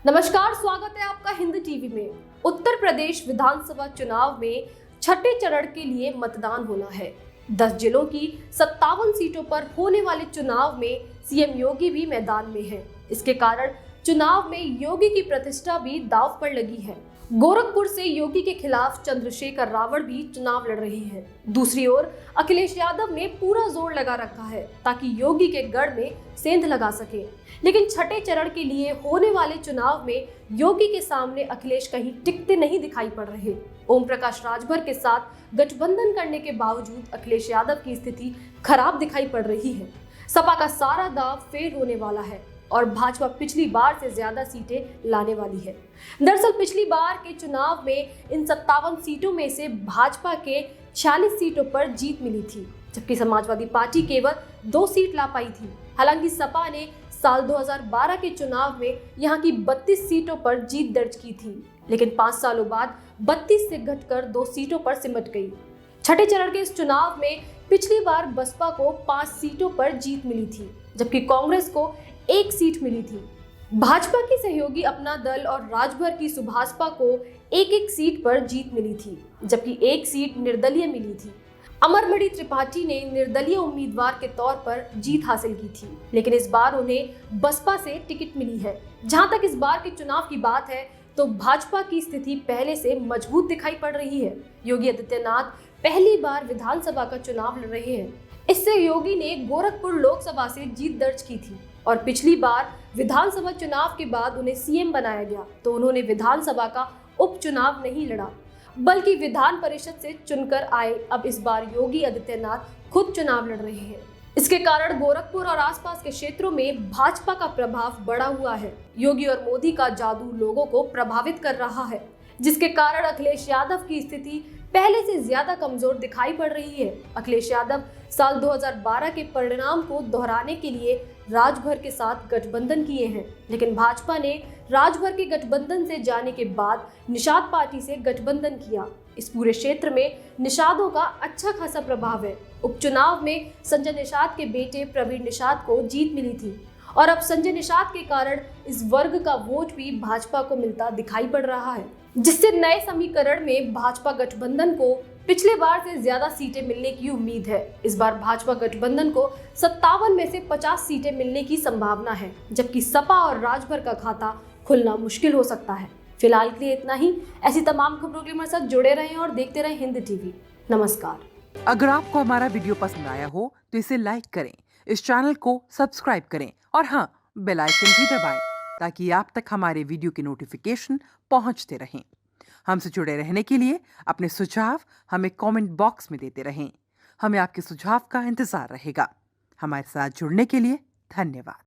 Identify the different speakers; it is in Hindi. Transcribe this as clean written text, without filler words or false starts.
Speaker 1: नमस्कार, स्वागत है आपका हिंद टीवी में। उत्तर प्रदेश विधानसभा चुनाव में छठे चरण के लिए मतदान होना है। 10 जिलों की 57 सीटों पर होने वाले चुनाव में सीएम योगी भी मैदान में हैं। इसके कारण चुनाव में योगी की प्रतिष्ठा भी दांव पर लगी है। गोरखपुर से योगी के खिलाफ चंद्रशेखर रावण भी चुनाव लड़ रहे हैं। दूसरी ओर अखिलेश यादव ने पूरा जोर लगा रखा है ताकि योगी के गढ़ में सेंध लगा सके। लेकिन छठे चरण के लिए होने वाले चुनाव में योगी के सामने अखिलेश कहीं टिकते नहीं दिखाई पड़ रहे। ओम प्रकाश राजभर के साथ गठबंधन करने के बावजूद अखिलेश यादव की स्थिति खराब दिखाई पड़ रही है। सपा का सारा दांव फेल होने वाला है और भाजपा पिछली बार से ज्यादा सीटें लाने वाली है। दरअसल पिछली बार के चुनाव में इन 57 सीटों में से भाजपा के 46 सीटों पर जीत मिली थी, जबकि समाजवादी पार्टी केवल 2 सीट ला पाई थी। हालांकि सपा ने साल 2012 के चुनाव में यहां की 32 सीटों पर जीत दर्ज की थी, लेकिन 5 सालों बाद 32 से घटकर 2 सीटों पर सिमट गई। छठे चरण के इस चुनाव में पिछली बार बसपा को 5 सीटों पर जीत मिली थी, जबकि कांग्रेस को 1 सीट मिली थी। भाजपा की सहयोगी अपना दल और राजभर की सुभाषपा को 1-1 सीट पर जीत मिली थी, जबकि 1 सीट निर्दलीय मिली थी। अमरमणि त्रिपाठी ने निर्दलीय उम्मीदवार के तौर पर जीत हासिल की थी, लेकिन इस बार उन्हें बसपा से टिकट मिली है। जहां तक इस बार के चुनाव की बात है तो भाजपा की स्थिति पहले से मजबूत दिखाई पड़ रही है। योगी आदित्यनाथ पहली बार विधानसभा का चुनाव लड़ रहे हैं। इससे योगी ने गोरखपुर लोकसभा से जीत दर्ज की थी और पिछली बार विधानसभा चुनाव के बाद उन्हें सीएम बनाया गया तो उन्होंने विधानसभा का उपचुनाव नहीं लड़ा, बल्कि विधान परिषद से चुनकर आए। अब इस बार योगी आदित्यनाथ खुद चुनाव लड़ रहे हैं। इसके कारण गोरखपुर और आसपास के क्षेत्रों में भाजपा का प्रभाव बढ़ा हुआ है। योगी और मोदी का जादू लोगों को प्रभावित कर रहा है, जिसके कारण अखिलेश यादव की स्थिति पहले से ज्यादा कमजोर दिखाई पड़ रही है। अखिलेश यादव साल 2012 के परिणाम को दोहराने के लिए राजभर के साथ गठबंधन किए हैं, लेकिन भाजपा ने राजभर के गठबंधन से जाने के बाद निषाद पार्टी से गठबंधन किया। इस पूरे क्षेत्र में निषादों का अच्छा खासा प्रभाव है। उपचुनाव में संजय निषाद के बेटे प्रवीण निषाद को जीत मिली थी और अब संजय निषाद के कारण इस वर्ग का वोट भी भाजपा को मिलता दिखाई पड़ रहा है, जिससे नए समीकरण में भाजपा गठबंधन को पिछले बार से ज्यादा सीटें मिलने की उम्मीद है। इस बार भाजपा गठबंधन को 57 में से 50 सीटें मिलने की संभावना है, जबकि सपा और राजभर का खाता खुलना मुश्किल हो सकता है। फिलहाल के लिए इतना ही। ऐसी तमाम खबरों के लिए हमारे साथ जुड़े रहें और देखते रहें हिंद टीवी। नमस्कार।
Speaker 2: अगर आपको हमारा वीडियो पसंद आया हो तो इसे लाइक करें, इस चैनल को सब्सक्राइब करें और हाँ, बेल आइकन भी दबाएं ताकि आप तक हमारे वीडियो की नोटिफिकेशन पहुंचते रहें। हमसे जुड़े रहने के लिए अपने सुझाव हमें कमेंट बॉक्स में देते रहें। हमें आपके सुझाव का इंतजार रहेगा। हमारे साथ जुड़ने के लिए धन्यवाद।